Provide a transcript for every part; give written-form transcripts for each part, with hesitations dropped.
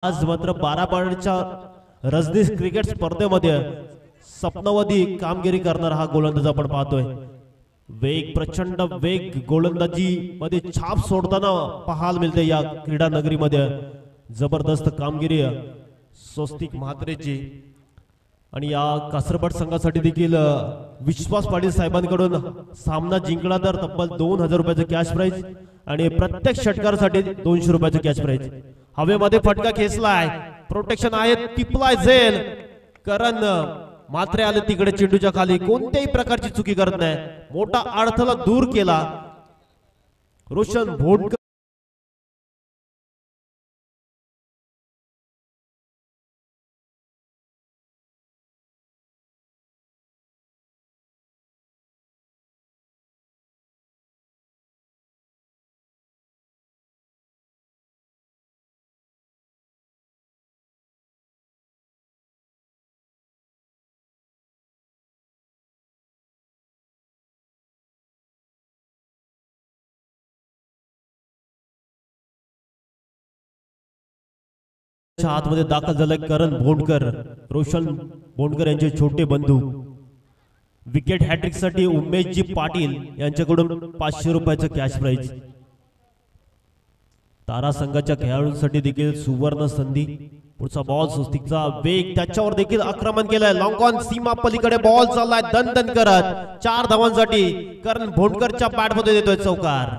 आज मात्र 12 पॉईंटच्या रजनीश क्रिकेट स्पर्धेमध्ये सपनावधी कामगिरी करणारा हा गोलंदाज आपण पाहतोय। वेग प्रचंड वेग गोलंदाजी मध्ये छाप सोडताना पाहायला मिळते या क्रीडा नगरीमध्ये। जबरदस्त कामगिरी स्वस्तिक म्हात्रेची आणि या कासरबट संघासाठी देखील विश्वास पाटील साहेबांकडून सामना जिंकला तर तब्बल 2000 रुपयाचे कॅश प्राइज आणि प्रत्येक षटकारासाठी 200 रुपयाचे कॅश प्राइज। हवेमध्ये फटका खेचलाय, प्रोटेक्शन आहे, टिपलाय झेल करण मात्रे आले तिकडे चेंडूच्या खाली, कोणत्याही प्रकारची चुकी करत नाही, मोठा अडथळा दूर केला रोशन भोंडकर। आतमध्ये दाखल झालाय करण भोंडकर, रोशन भोंडकर यांचे छोटे बंधू। विकेट हॅट्रिक साठी उमेशजी पाटील यांच्याकडून 500 रुपयाचे कॅश प्राइज। तारा संघाच्या खेळाडूंसाठी देखील सुवर्ण संधी। पुढचा बॉल स्वस्तिकचा वेग, त्याच्यावर देखील आक्रमण केलंय, लॉंग ऑन सीमा पलीकडे बॉल चाललाय दणदण करत 4 धावांसाठी करण भोंडकरच्या बॅट मध्ये देतोय चौकार।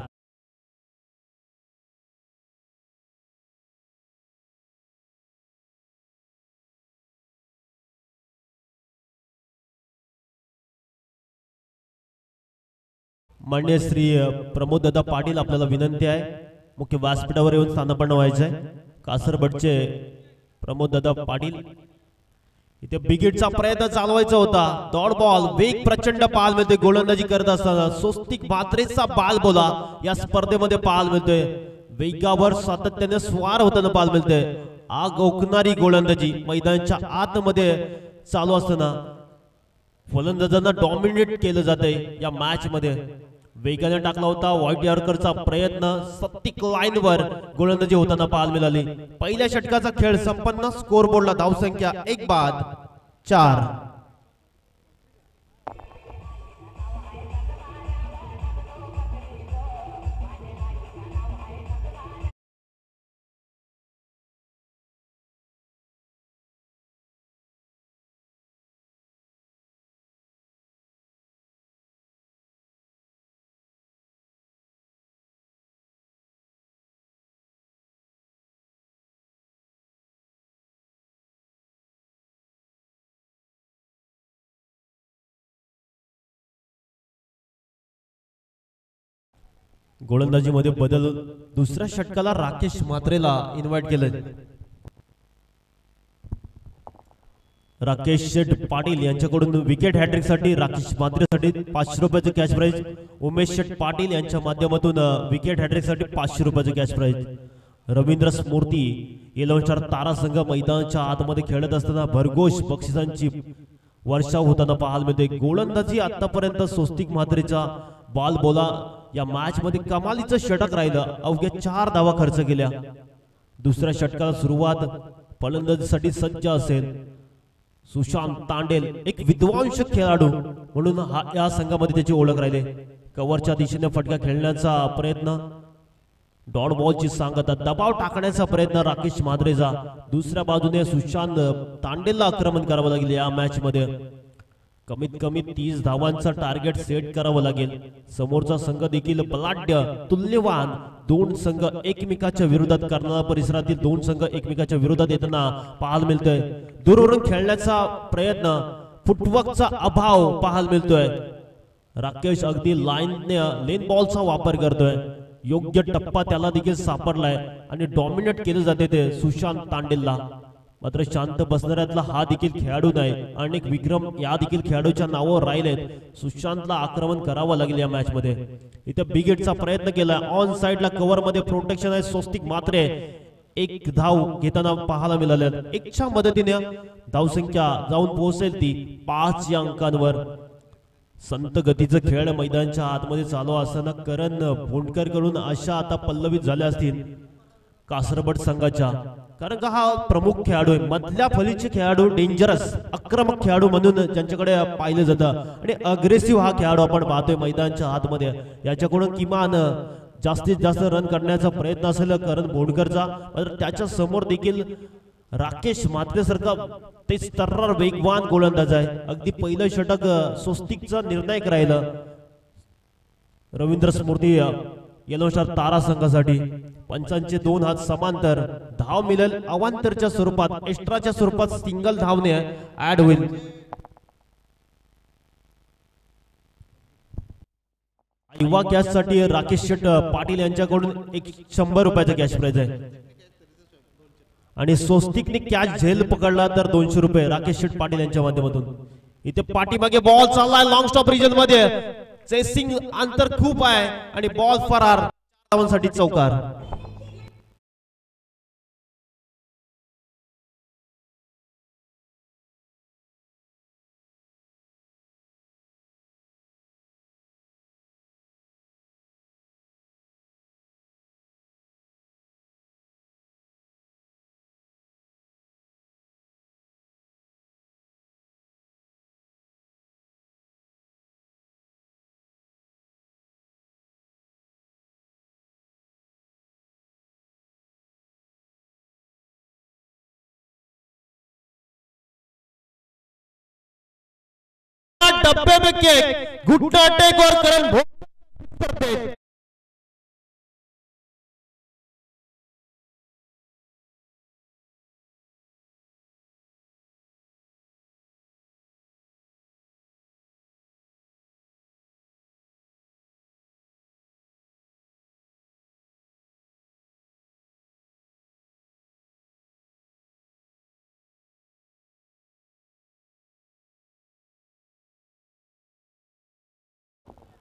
मान्य श्री प्रमोद दादा पाटील आपल्याला विनंती आहे मुख्य व्यासपीठावर येऊन स्थानापन्न व्हायचे। कासरबटचे प्रमोद दादा पाटील इथे बिगिटचा प्रयत्न चालवायचा होता, डॉट बॉल वेग प्रचंड पाहायला मिळते गोलंदाजी करत असताना स्वस्तिक म्हात्रेचा बाल बोला या स्पर्धेमध्ये पाहायला मिळतोय। वेगावर सातत्याने स्वार होताना पाहायला मिळते, आग ओकणारी गोलंदाजी मैदानाच्या आतमध्ये चालू असताना फलंदाजांना डॉमिनेट केलं जाते या मॅच मध्ये। वेगाने टाकला होता व्हाईट यॉर्करचा प्रयत्न, सत्तिक लाईन वर गोलंदाजी होताना पाहायला मिळाली। पहिल्या षटकाचा खेळ संपन्न, स्कोर बोर्डला धावसंख्या 1 बाद 4। गोलंदाजी मध्ये बदल, दुसऱ्या षटकाला राकेश म्हात्रेला इन्व्हाइट केलं। राकेश शेठ पाटील यांच्याकडून विकेट हॅट्रिक साठी राकेश म्हात्रेसाठी 500 रुपयाचे कॅश प्राइज। उमेश शेठ पाटील यांच्या माध्यमातून विकेट हॅट्रिक साठी 500 रुपयाचे कॅश प्राइज। रवींद्र स्मूर्ती येलवंचार तारा संघ मैदानाच्या आतमध्ये खेळत असताना भरघोष बक्षिसांची वर्षा होताना पाहायला मिळते। गोलंदाजी आतापर्यंत स्वस्तिक म्हात्रेचा बॉल बोला या मॅच मध्ये कमालीचं षटक राहिलं, अवघ्या 4 धावा खर्च केल्या। दुसऱ्या षटकाला सुरुवात फलंदाजीसाठी सज्ज असेल सुशांत तांडेल, एक विद्वांस खेळाडू म्हणून या संघामध्ये त्याची ओळख राहिली। कव्हरच्या दिशेने फटका खेळण्याचा प्रयत्न, डॉट बॉलची सांगता, दबाव टाकण्याचा प्रयत्न राकेश म्हात्रेचा। दुसऱ्या बाजूने सुशांत तांडेलला आक्रमण करावं लागेल या मॅच मध्ये। कमीत कमी 30 धावांचा टार्गेट सेट करावं लागेल। समोरचा संघ देखील बलाढ्य तुल्यवान, 2 संघ एकमेकाच्या विरोधात करणारा, परिसरातील 2 संघ एकमेकाच्या विरोधात येताना पाहायला मिळतोय। दूरवरून खेळण्याचा प्रयत्न, फुटवर्कचा अभाव पाहायला मिळतोय। राकेश अगदी लेन बॉलचा वापर करतोय, योग्य टप्पा त्याला देखील सापडलाय आणि डॉमिनेट केले जाते ते सुशांत तांडेलला। मात्र शांत बसणाऱ्यातला हा देखील खेळाडू नाही, अनेक विक्रम या देखील खेळाडूच्या नावावर राहिलेत। सुशांतला आक्रमण करावं लागेल या मॅच मध्ये। इथे बिगेटचा प्रयत्न केला, ऑन साइडला कव्हर मध्ये प्रोटेक्शन आहे स्वस्तिक म्हात्रे, 1 धाव घेताना पाहायला मिळाले। 1च्या मदतीने धावसंख्या जाऊन पोहोचेल ती 5 या अंकांवर। संत गतीचा खेळ मैदानाच्या आतमध्ये चालू असताना करण भोंडकर कडून अशा आता पल्लवित झाल्या असतील कासरबट संघाच्या, कारण का हा प्रमुख खेळाडू आहे, मधल्या फलीचे खेळाडू, डेंजरस आक्रमक खेळाडू म्हणून ज्यांच्याकडे पाहिलं जातं आणि अग्रेसिव्ह हा खेळाडू आपण पाहतोय मैदानाच्या आतमध्ये. याच्याकडून किमान जास्तीत जास्त रन करण्याचा प्रयत्न असेल करण भोंडकरचा, मात्र त्याच्या समोर देखील राकेश म्हात्रे सारखा तेच तर्रार वेगवान गोलंदाज आहे. अगदी पहिलं षटक स्वस्तिकचा निर्णायक राहिलं रवींद्र स्मृती येलो स्टार तारा संघासाठी. पंचांचे 2 हात समांतर, धाव मिळेल अवांतरच्या स्वरूपात, एक्स्ट्राच्या स्वरूपात सिंगल धावने ऍड होईल. युवा कॅच साठी राकेश शेट पाटील यांच्याकडून 100 रुपयाचा कॅश प्राइज आहे आणि स्वस्तिकने कॅच झेल पकडला तर 200 रुपये राकेश शेट पाटील यांच्या माध्यमातून. इथे पाठीमागे बॉल चाललाय लॉंग स्टॉप रिजन मध्ये, चेसिंग अंतर खूप आहे आणि बॉल फरार, साठी चौकार. डब्बे में केक, घुट्टा टेक और करण करते.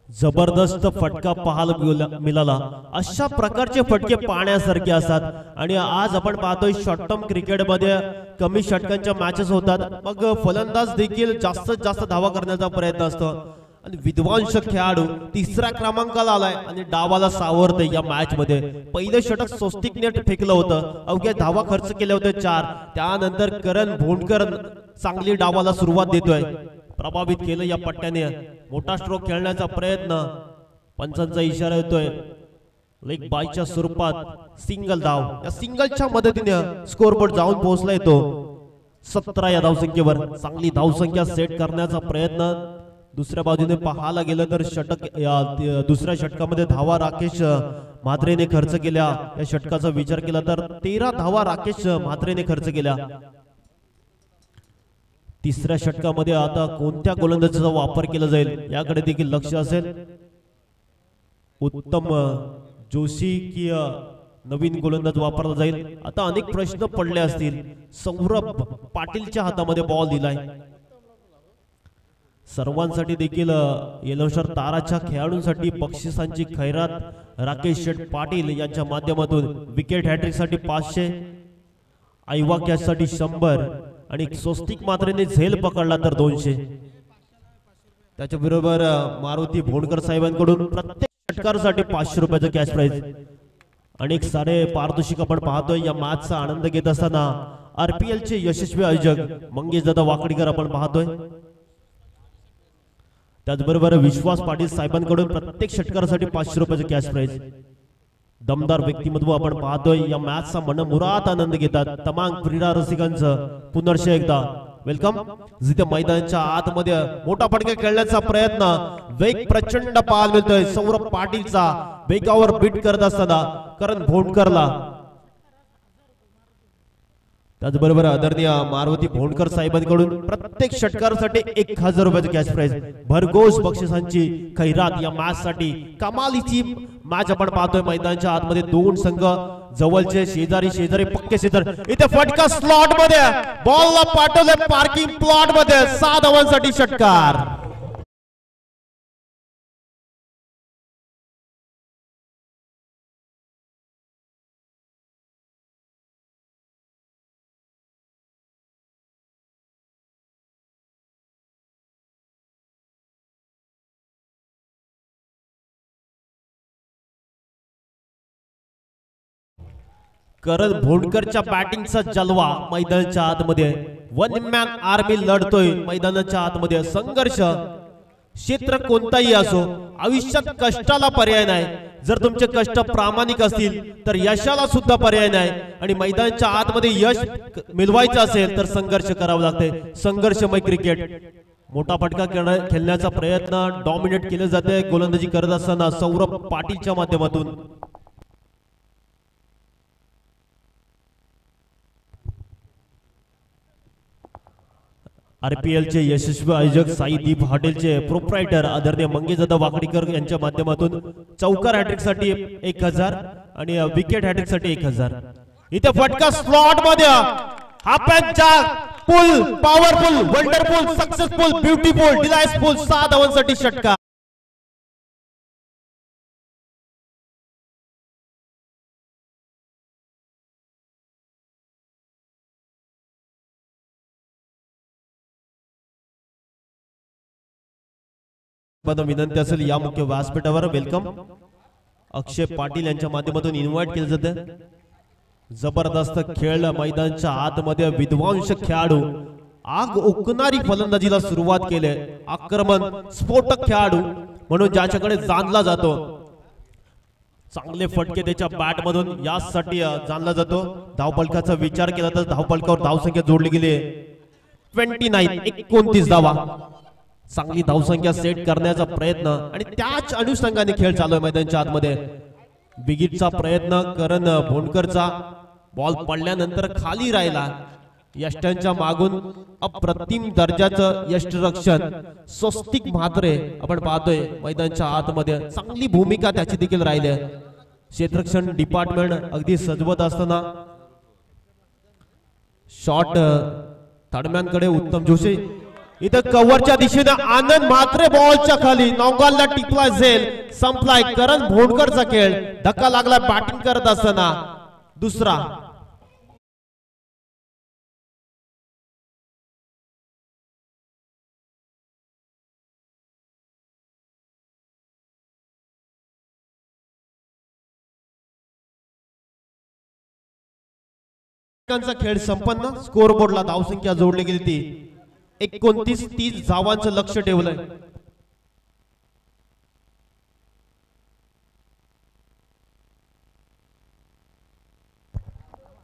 जबरदस्त फटका पाहायला मिळाला. अशा प्रकारचे फटके पाहण्यासारखे असतात आणि आज आपण पाहतोय शॉर्ट टर्म क्रिकेट मध्ये कमी षटकांच्या मॅचेस होतात, मग फलंदाज देखील जास्तीत जास्त धावा करण्याचा प्रयत्न असतो आणि विद्वांस खेळाडू 3ऱ्या क्रमांकाला आलाय आणि डावाला सावरतय या मॅच मध्ये. पहिलं षटक स्वस्तिकने फेकलं होतं, अवघ्या धावा खर्च केले होते 4. त्यानंतर करण भोंडकर चांगली डावाला सुरुवात देतोय, प्रभावित केलं या पट्ट्याने. मोठा स्ट्रोक खेळण्याचा प्रयत्न, पंचांचा इशारा येतोय लेग बायच्या स्वरूपात सिंगल धाव. या सिंगलच्या मदतीने स्कोरबोर्ड जाऊन पोहोचला येतो 17 या धावसंख्येवर. चांगली धावसंख्या सेट करण्याचा प्रयत्न. दुसऱ्या बाजूने पाहायला गेलं तर षटक दुसऱ्या षटकामध्ये धावा राकेश म्हात्रेने खर्च केल्या. या षटकाचा विचार केला तर 13 धावा राकेश म्हात्रेने खर्च केल्या. 3ऱ्या षटकामध्ये आता कोणत्या गोलंदाजाचा वापर केला जाईल याकडे देखील लक्ष असेल. उत्तम जोशी की नवीन गोलंदाज वापरला जाईल, आता अनेक प्रश्न पडले असतील. सौरभ पाटीलच्या हातामध्ये बॉल दिलाय. सर्वांसाठी देखील येलो स्टार ताराच्या खेळाडूंसाठी बक्षिसांची खैरात राकेश शेट पाटील यांच्या माध्यमातून. विकेट हॅट्रिक साठी 500, आयवा कॅच साठी 100 आणि स्वस्तिक मात्रेने झेल पकडला तर 200. त्याच्याबरोबर मारुती भोंडकर साहेबांकडून प्रत्येक षटकारासाठी 500 रुपयाचा कॅश प्राइज. अनेक सारे पारितोषिक आपण पाहतोय. या मॅचचा आनंद घेत असताना आरपीएल चे यशस्वी आयोजक मंगेश दादा वाकडीकर आपण पाहतोय. त्याचबरोबर विश्वास पाटील साहेबांकडून प्रत्येक षटकारासाठी 500 रुपयाचा कॅश प्राइज. दमदार व्यक्तिमत्व आपण पाहतोय. या मॅचचा मनमुराद आनंद घेतात तमाम क्रीडा रसिकांचं पुनर्ष एकदा वेलकम. जिथे मैदानाच्या आतमध्ये मोठा फटका खेळण्याचा प्रयत्न, वेग प्रचंड पाहायला मिळतोय. सौरभ पाटीलचा वेगावर बीट करत असताना करण भोंडकरला. त्याचबरोबर आदरणीय मारुती भोंडकर साहेबांकडून प्रत्येक षटकारासाठी 1000 रुपयाचा कॅश प्राइज. भरघोस बक्षिसांची खैरात या मॅच साठी. कमालीची मॅच आपण पाहतोय. मैदानाच्या आतमध्ये 2 संघ जवळचे शेजारी पक्के शेजारी. इथे फटका स्लॉट मध्ये, बॉलला पाठवले पार्किंग प्लॉट मध्ये. 6 धावांसाठी षटकार. करण भोंडकरच्या बॅटिंगचा जलवा मैदानाच्या आतमध्ये. वन मॅन आर्मी लढतोय मैदानाच्या आतमध्ये. संघर्ष क्षेत्र कोणताही असो, आयुष्यात कष्टाला पर्याय नाही. जर तुमचे कष्ट प्रामाणिक असतील तर यशाला सुद्धा पर्याय नाही. आणि मैदानाच्या आतमध्ये यश मिळवायचं असेल तर संघर्ष करावा लागते. संघर्षमय क्रिकेट. मोठा फटका खेळण्याचा प्रयत्न डॉमिनेट केले जाते गोलंदाजी करत असताना सौरभ पाटीलच्या माध्यमातून. RPL चे यशस्वी आयोजक साईदीप हॉटेलचे प्रोप्रायटर आदरणीय मंगेशदादा वाकडीकर यांच्या माध्यमातून चौकार हॅट्रिक साठी 1000 आणि विकेट हॅट्रिक साठी 1000. इथे फटका स्लॉट मध्ये हाफ अँड चाक pull powerful wonderful successful beautiful delightful 6 धावांसाठी षटकार. विनंती असेल या मुख्य व्यासपीठावर वेलकम अक्षय पाटील यांच्या माध्यमातून इन्व्हाइट केले जाते. जबरदस्त खेळ मैदानाच्या आतमध्ये विध्वंस खेळाडू आग ओकणारी फलंदाजीला सुरुवात केली. आक्रमण स्फोटक खेळाडू म्हणून ज्याच्याकडे जाणला जातो. चांगले फटके त्याच्या बॅट मधून यासाठी जाणला जातो. धावफलकाचा विचार केला तर धावफलकावर धावसंख्या जोडली गेली 29 धावा. चांगली धावसंख्या सेट करण्याचा प्रयत्न आणि त्याच अनुषंगाने खेळ चालू आहे मैदानाच्या आतमध्ये. बिगिटचा प्रयत्न करण भोंडकरचा बॉल पडल्यानंतर खाली राहिला. यष्ट्यांच्या मागून अप्रतिम दर्जाचं यष्टरक्षण स्वस्तिक म्हात्रे आपण पाहतोय मैदानाच्या आतमध्ये. चांगली भूमिका त्याची देखील राहिली आहे. क्षेत्ररक्षण डिपार्टमेंट अगदी सजवत असताना शॉट तडम्यांकडे उत्तम जोशी. इथं कव्हरच्या दिशेने आनंद म्हात्रे बॉलच्या खाली नौगालला टिपला झेल संपलाय. करण भोंडकरचा खेळ. धक्का लागला बॅटिंग करत असताना. दुसरा खेळ संपन्न. स्कोर बोर्डला धावसंख्या जोडली गेली ती 29-30 धावांचं लक्ष ठेवलंय.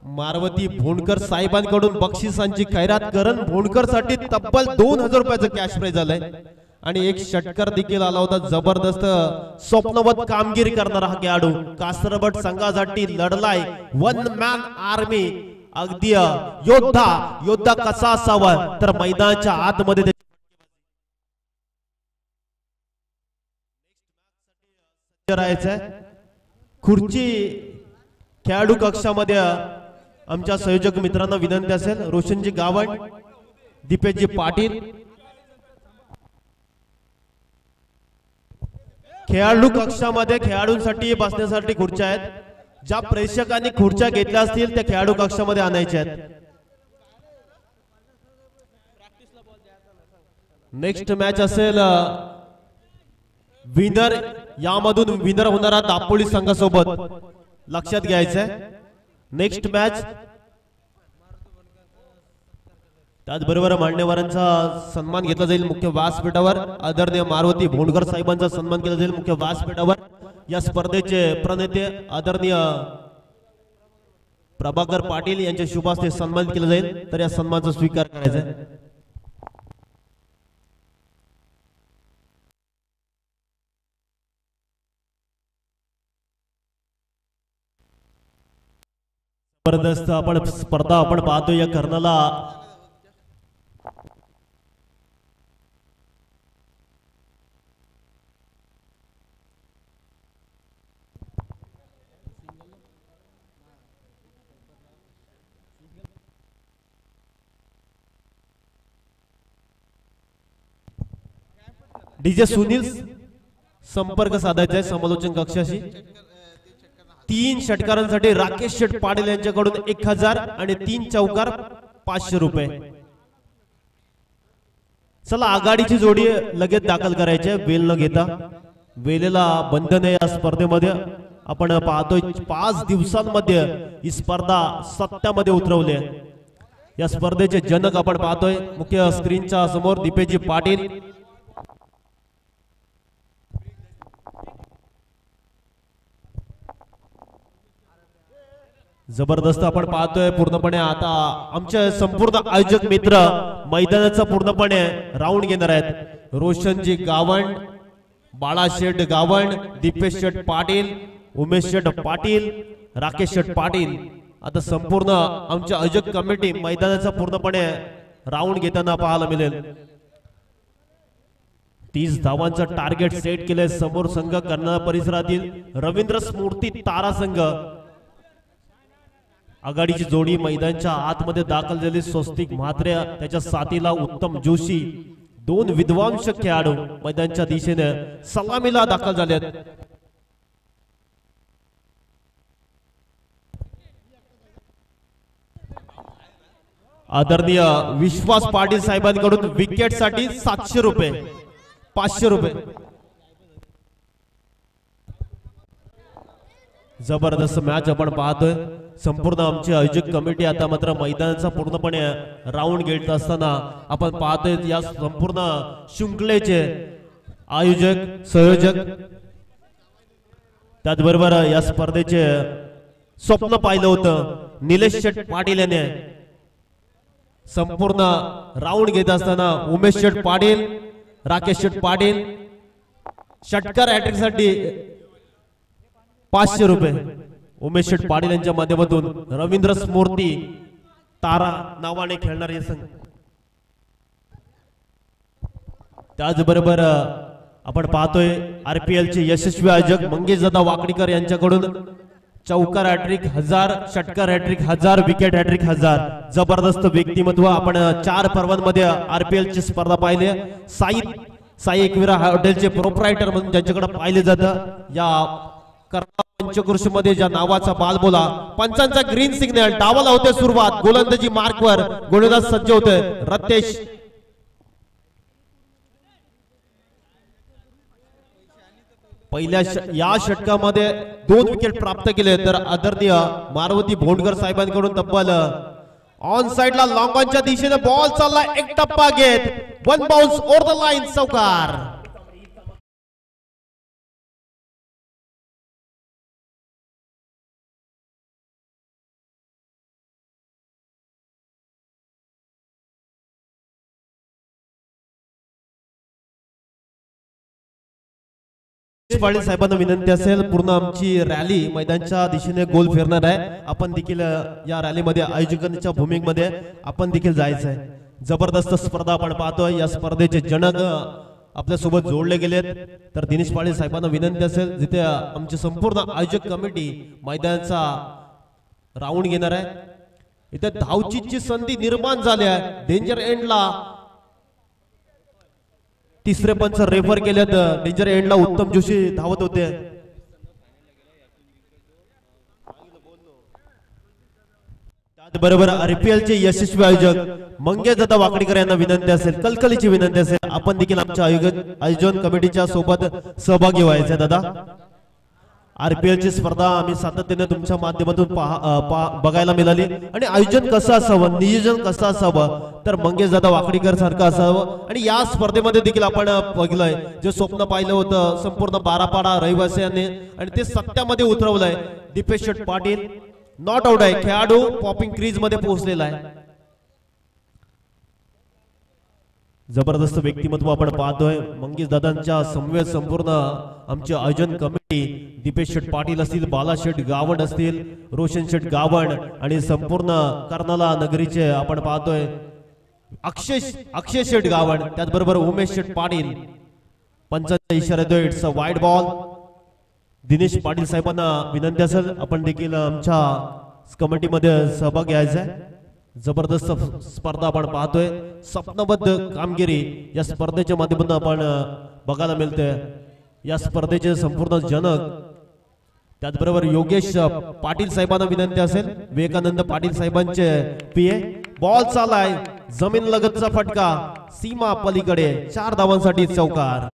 मारवती भोंडकर साहेबांकडून बक्षिसांची खैरात. करण भोंडकर साठी तब्बल 2000 रुपयाचं कॅश प्राइज आलंय आणि एक षटकार देखील आला होता. जबरदस्त स्वप्नवत कामगिरी करणारा हा खेळाडू कासरबट संघासाठी लढलाय. One man army. अगदी योद्धा कसा असावा तर मैदानाच्या आतमध्ये खुर्ची खेळाडू कक्षामध्ये आमच्या संयोजक मित्रांना विनंती असेल रोशनजी गावण दीपेशजी पाटील. खेळाडू कक्षामध्ये खेळाडूंसाठी बसण्यासाठी खुर्च्या आहेत. ज्या प्रेक्षकांनी खुर्च्या घेतल्या असतील त्या खेळाडू कक्षामध्ये आणायच्या आहेत. नेक्स्ट मॅच असेल विनर. यामधून विनर होणारा दापोली संघासोबत लक्षात घ्यायचंय. Next match. त्याचबरोबर मान्यवरांचा सन्मान घेतला जाईल मुख्य व्यासपीठावर. आदरणीय मारुती भोंडकर साहेबांचा सन्मान केला जाईल मुख्य व्यासपीठावर. या स्पर्धेचे प्रणेते आदरणीय प्रभाकर पाटील यांच्या शुभ हस्ते सन्मान केला जाईल. तर या सन्मानाचा स्वीकार करायचा आहे. जबरदस्त आपण स्पर्धा आपण पाहतो. या कर्णाला डीजे सुनील संपर्क साधायचा आहे समालोचन कक्षाशी. 3 षटकारांसाठी राकेश शेठ पाटील यांच्याकडून 1000 आणि 3 चौकार 500 रुपये. चला आघाडीची जोडी लगेच दाखल करायची आहे वेल न घेता. वेलेला बंधन आहे या स्पर्धेमध्ये. आपण पाहतोय 5 दिवसांमध्ये ही स्पर्धा सत्यामध्ये उतरवली आहे। या स्पर्धेचे जनक आपण पाहतोय मुख्य स्क्रीनच्या समोर दीपेशजी पाटील। जबरदस्त आपण पाहतोय पूर्णपणे आता आमचे संपूर्ण आयोजक मित्र मैदानाचा पूर्णपणे राऊंड घेणार आहेत। रोशनजी गावण, बाळाशेठ गावण, दीपेश शेठ पाटील, उमेश शेठ पाटील, राकेश शेठ पाटील आता संपूर्ण आमची आयोजक कमिटी मैदानाचा पूर्णपणे राऊंड घेताना पाहायला मिळेल। 30 धावांचं टार्गेट सेट केले समोर संघ कर्नाळ परिसरातील रवींद्र स्मृती तारा संघ। आघाडीची जोडी मैदानाच्या आतमध्ये दाखल झाली। स्वस्तिक म्हात्रे त्याच्या साथीला उत्तम जोशी, 2 विद्वांस खेळाडू मैदानाच्या दिशेने सलामीला दाखल झालेत। आदरणीय विश्वास पाटील साहेबांकडून विकेट साठी 700 रुपये, 500 रुपये। जबरदस्त मॅच आपण पाहतोय। संपूर्ण आमची आयोजक कमिटी आता मात्र मैदानाचा पूर्णपणे राऊंड घेत असताना आपण पाहतोय या संपूर्ण शृंखलेचे आयोजक संयोजक त्याचबरोबर या स्पर्धेचे स्वप्न पाहिलं होतं निलेश शेठ पाटील याने। संपूर्ण राऊंड घेत असताना उमेश शेठ पाटील, राकेश शेठ पाटील षटकार हॅट्रिक साठी 500 रुपये। उमेश शेठ पाटील यांच्या माध्यमातून रवींद्र स्मृती तारा नावाने खेळणारे संघ। त्याचबरोबर आपण पाहतोय आरपीएल चे यशस्वी आयोजक मंगेश दादा वाकडीकर यांच्याकडून चौकार हॅट्रिक 1000, षटकार हॅट्रिक 1000, विकेट हॅट्रिक 1000। जबरदस्त व्यक्तिमत्व आपण 4 पर्वांमध्ये आरपीएल ची स्पर्धा पाहिली। साई एकविरा हॉटेलचे प्रोप्रायटर म्हणून ज्यांच्याकडे पाहिले जातं या पंचकृषी मध्ये ज्या नावाचा बालबोला पंचांचा ग्रीन सिग्नल डावाला होते सुरुवात। गोलंदाजी मार्कवर गोलंदाज सज्ज होते रतेश। पहिल्या या षटकामध्ये 2 विकेट प्राप्त केले तर आदरणीय मारुती भोंडकर साहेबांकडून तब्बल ऑन साइडला लॉंग ऑनच्या दिशेने बॉल चालला, एक टप्पा घेत 1 बाउन्स ओव्हर द लाईन चौकार। पाटील साहेबांना विनंती असेल पूर्ण आमची रॅली मैदानाच्या दिशेने गोल फिरणार आहे। आपण देखील या रॅलीमध्ये आयोजकांच्या भूमिकेमध्ये आपण देखील जायचं आहे। जबरदस्त स्पर्धा आपण पाहतोय। या स्पर्धेचे जनक आपल्या सोबत जोडले गेलेत तर दिनेश पाटील साहेबांना विनंती असेल जिथे आमची संपूर्ण आयोजक कमिटी मैदानाचा राऊंड घेणार आहे। इथे धावचीची संधी निर्माण झाली आहे। डेंजर एंडला तिसरे पंच रेफर केलेत। डेंजर एंडला उत्तम जोशी धावत होते। त्याचबरोबर आरपीएल चे यशस्वी आयोजक मंगेश दादा वाकडीकर यांना विनंती असेल, कलकलीची विनंती असेल आपण देखील आमच्या आयोजन कमिटीच्या सोबत सहभागी व्हायचे। दादा आरपीएल ची स्पर्धा आम्ही सातत्याने तुमच्या माध्यमातून बघायला मिळाली आणि आयोजन कसं असावं, नियोजन कसं असावं तर मंगेश दादा वाकडीकर सारखं असावं। आणि या स्पर्धेमध्ये देखील आपण बघलंय जे स्वप्न पाहिलं होतं संपूर्ण बारापाडा रहिवासियांनी आणि ते सत्यामध्ये उतरवलंय। दीपेश शेठ पाटील नॉट आउट आहे, खेळाडू पॉपिंग क्रीज मध्ये पोहोचलेला आहे। जबरदस्त व्यक्तिमत्व आपण पाहतोय मंगेश दादांच्या समवेत संपूर्ण आमचे आयोजन कमिटी दीपेश शेठ पाटील असतील, बाला शेठ गावण असतील, रोशन शेठ गावण आणि संपूर्ण कर्नाला नगरीचे आपण पाहतोय अक्षय शेठ गावण त्याचबरोबर उमेश शेठ पाटील। पंचांचा इशारा देतोय it's a wide ball. Dinesh Patil साहेबांना विनंती असेल आपण देखील आमच्या कमिटीमध्ये सहभाग घ्यायचा आहे। जबरदस्त स्पर्धा आपण पाहतोय। स्वप्नबद्ध कामगिरी या स्पर्धेच्या माध्यमातून आपण बघायला मिळते। या स्पर्धेचे संपूर्ण जनक त्याचबरोबर योगेश पाटील साहेबांना विनंती असेल, विवेकानंद पाटील साहेबांचे पीए। बॉल चालाय जमीन लगतचा फटका सीमा पलीकडे 4 धावांसाठी चौकार।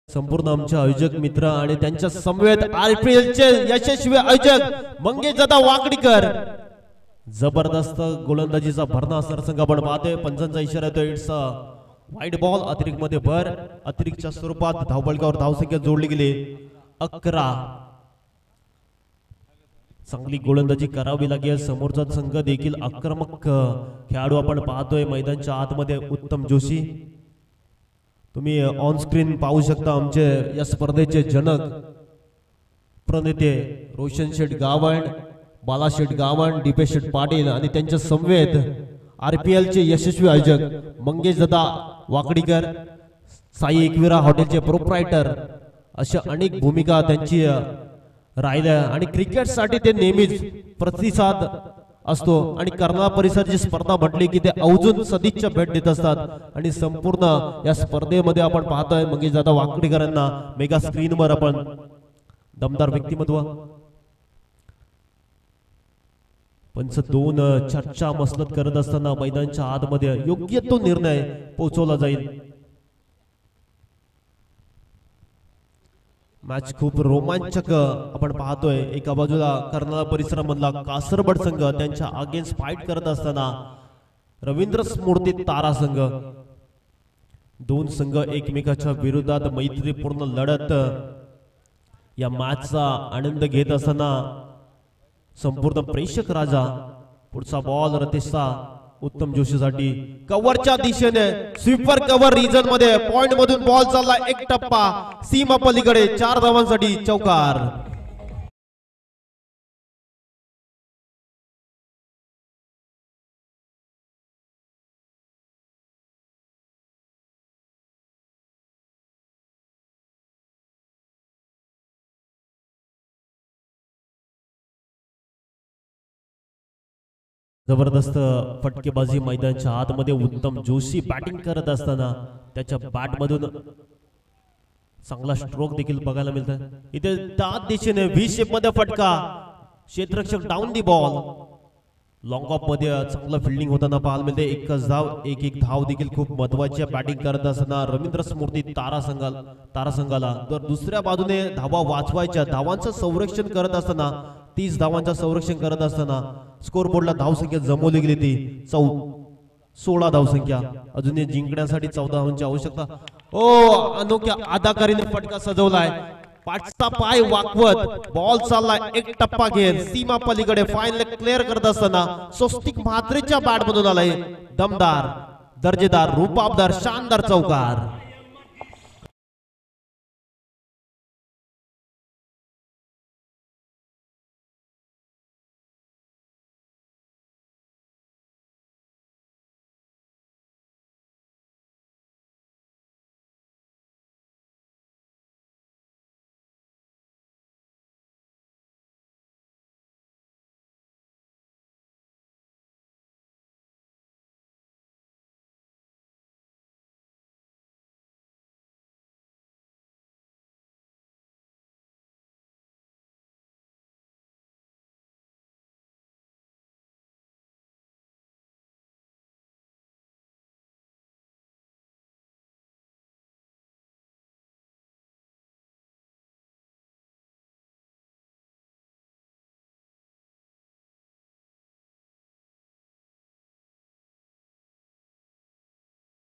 संपूर्ण आमचे आयोजक मित्र आणि त्यांच्या समवेत RPL चे यशस्वी आयोजक मंगेश दादा वाकडीकर जबरदस्त गोलंदाजीचा भरणा असणार संघ आपण पाहतोय. पंचांचा इशारा येतो इट्स वाईड बॉल. अतिरिक्त मध्ये भर. अतिरिक्तच्या स्वरूपात धावफलकावर धावसंख्या जोडली गेली 11. चांगली गोलंदाजी करावी लागेल. समोरचा संघ देखील आक्रमक खेळाडू आपण पाहतोय मैदानाच्या आतमध्ये उत्तम जोशी. तुम्ही ऑन स्क्रीन पाहू शकता आमचे या स्पर्धेचे जनक प्रणेते रोशन शेठ गावण, बाला शेठ गावण, दीपेश शेठ पाटील आणि त्यांच्या समवेत RPL चे यशस्वी आयोजक मंगेश दादा वाकडीकर, साई एकविरा हॉटेलचे प्रोप्रायटर. अशा अनेक भूमिका त्यांची राहिल्या आणि क्रिकेटसाठी ते नेहमीच प्रतिसाद असतो आणि कर्नाळा परिसराची स्पर्धा म्हटली की ते अजून सदिच्छा भेट देत असतात. आणि संपूर्ण या स्पर्धेमध्ये आपण पाहतोय मंगेश दादा वाकडीकरांना मेगा स्क्रीनवर आपण दमदार व्यक्तिमत्व. पंच दोन चर्चा मसलत करत असताना मैदानाच्या आतमध्ये योग्य तो निर्णय पोहोचवला जाईल. मॅच खूप रोमांचक आपण पाहतोय. एका बाजूला कर्नाळा परिसरामधला कासरबड संघ त्यांच्या अगेन्स्ट फाईट करत असताना रवींद्र स्मृती तारा संघ. दोन संघ एकमेकाच्या विरोधात मैत्रीपूर्ण लढत या मॅचचा आनंद घेत असताना संपूर्ण प्रेक्षक राजा. पुढचा बॉल रतेशचा उत्तम जोशीसाठी कव्हरच्या दिशेने स्वीपर कव्हर रिजन मध्ये पॉइंट मधून बॉल चालला एक टप्पा सीमा पलीकडे 4 धावांसाठी चौकार. जबरदस्त फटकेबाजी मैदानाच्या आतमध्ये उत्तम जोशी बॅटिंग करत असताना त्याच्या बॅट मधून चांगला स्ट्रोक देखील बघायला मिळतोय. इथे त्या दिशेने व्ही शेप मध्ये फटका. क्षेत्ररक्षक down the ball. Long off मध्ये चांगलं फिल्डिंग होताना पाहायला मिळते. एकच धाव एक धाव देखील खूप महत्वाची बॅटिंग करत असताना रवींद्र स्मृती तारा संघाला. तर दुसऱ्या बाजूने धावा वाचवायच्या, धावांचं संरक्षण करत असताना 30 धावांचं संरक्षण करत असताना स्कोर बोर्डला धावसंख्या जमवली गेली ती 16 धावसंख्या. अजूनही जिंकण्यासाठी 14 धावांची आवश्यकता. अनोख्या अदाकारीने फटका सजवलाय. पाठचा पाय वाकवत बॉल चाललाय एक टप्पा घेत सीमा पलीकडे फाईनल क्लिअर करत असताना स्वस्तिक म्हात्रेच्या बॅट मधून आलाय दमदार, दर्जेदार, रूपाबदार, शानदार चौकार.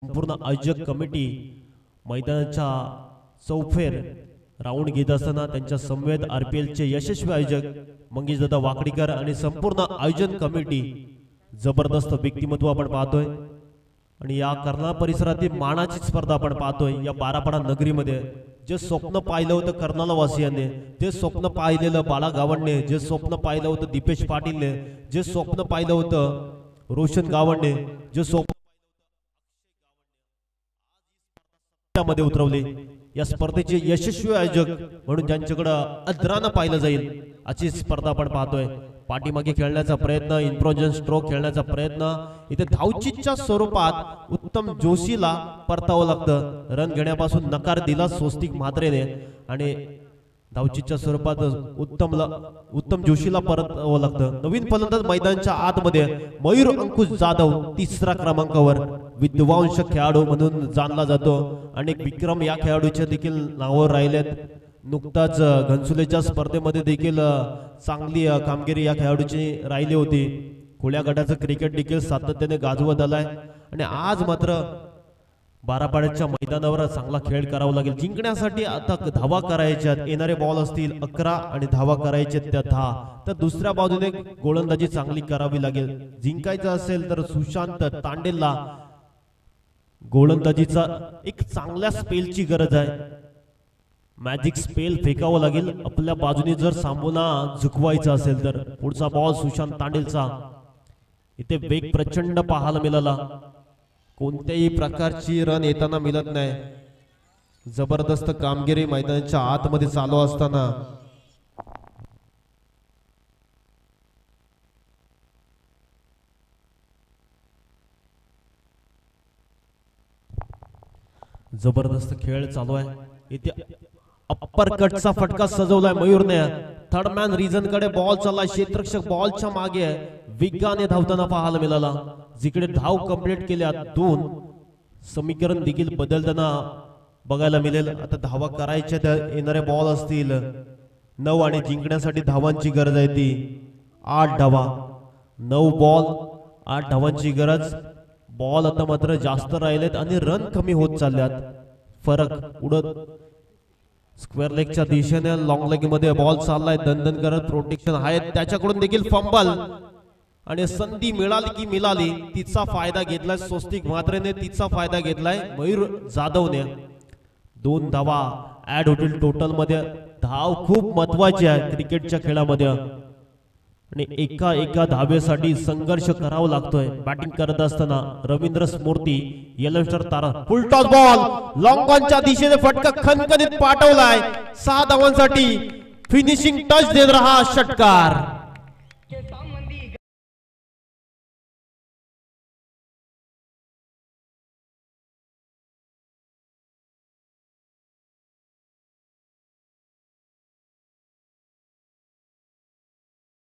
संपूर्ण आयोजक कमिटी मैदानाच्या चौफेर राऊंड घेत असताना त्यांच्या समवेत RPL चे यशस्वी आयोजक मंगेश दादा वाकडीकर आणि संपूर्ण आयोजन कमिटी. जबरदस्त व्यक्तिमत्व आपण पाहतोय आणि या कर्नाळा परिसरातील मानाची स्पर्धा आपण पाहतोय. या बारापाडा नगरीमध्ये जे स्वप्न पाहिलं होतं कर्नाळा वासियांनी, जे स्वप्न पाहिलेलं बाला गावणने, जे स्वप्न पाहिलं होतं दीपेश पाटीलने, जे स्वप्न पाहिलं होतं रोशन गावणने, जे स्वप्न मध्ये उतरवले. या स्पर्धेचे यशस्वी आयोजक म्हणून ज्यांच्याकडे आदरानं पाहिलं जाईल अशी स्पर्धा आपण पाहतोय. पाठीमागे खेळण्याचा प्रयत्न, इन्फ्रोजन स्ट्रोक खेळण्याचा प्रयत्न. इथे धावचीच्या स्वरूपात उत्तम जोशीला परतावं लागतं. रन घेण्यापासून नकार दिला स्वस्तिक म्हात्रेने आणि धावचीच्या स्वरूपात उत्तम जोशीला परतावं लागतं. नवीन फलंदाज मैदानाच्या आतमध्ये मयूर अंकुश जाधव 3रा क्रमांकावर विद्वांस खेळाडू म्हणून जाणला जातो. अनेक विक्रम या खेळाडूचे देखील नावावर राहिलेत. नुकताच घनसुलेच्या स्पर्धेमध्ये देखील चांगली कामगिरी या खेळाडूची राहिली होती. खुल्या गटाचं क्रिकेट देखील सातत्याने गाजवत आलाय आणि आज मात्र बारापाड्याच्या मैदानावर चांगला खेळ करावा लागेल. जिंकण्यासाठी आता धावा करायच्यात. येणारे बॉल असतील 11 आणि धावा करायचे त्या 10. तर दुसऱ्या बाजूने गोलंदाजी चांगली करावी लागेल. जिंकायचं असेल तर सुशांत तांडेलला गोलंदाजीचा एक चांगल्या स्पेलची गरज आहे. मॅजिक स्पेल फेकावं लागेल आपल्या बाजूने जर सामना झुकवायचा असेल तर. पुढचा बॉल सुशांत तांडेलचा. इथे वेग प्रचंड पाहायला मिळाला. कोणत्याही प्रकारची रन येताना मिळत नाही. जबरदस्त कामगिरी मैदानाच्या आतमध्ये चालू असताना जबरदस्त खेळ चालू आहे. इथे अप्पर कटचा फटका सजवलाय मयूरने. थर्डमॅन रिजन कडे बॉल चाललाय. क्षेत्ररक्षक बॉलच्या मागे वेगाने धावताना पाहायला मिळाला. जिकडे धाव कंप्लीट केल्या 2 समीकरण देखील बदलताना बघायला मिळेल. आता धावा करायच्या त्या येणारे बॉल असतील 9 आणि जिंकण्यासाठी धावांची गरज आहे ती 8 धावा. 9 बॉल 8 धावांची गरज. बॉल आता मात्र जास्त राहिलेत आणि रन कमी होत चालल्यात. फरक उडत स्क्वेअर लेगच्या दिशेने लॉंग लेग मध्ये बॉल चाललाय दणदण करत. प्रोटेक्शन आहे त्याच्याकडून देखील फंबल आणि संधी मिळाली की मिळाली तिचा फायदा घेतलाय. स्वस्तिक म्हात्रेने तिचा फायदा घेतलाय. मयूर जाधवने 2 धावा ऍड होतील टोटल मध्ये. धाव खूप महत्वाची आहे क्रिकेटच्या खेळामध्ये आणि एका धावेसाठी संघर्ष करावा लागतोय. बॅटिंग करत असताना रवींद्र स्मूर्ती यलंस्टर तारा. फुलटॉस बॉल लॉंग ऑनच्या दिशेने फटका खणखणीत पाठवलाय. 6 धावांसाठी फिनिशिंग टच देत रहा षटकार.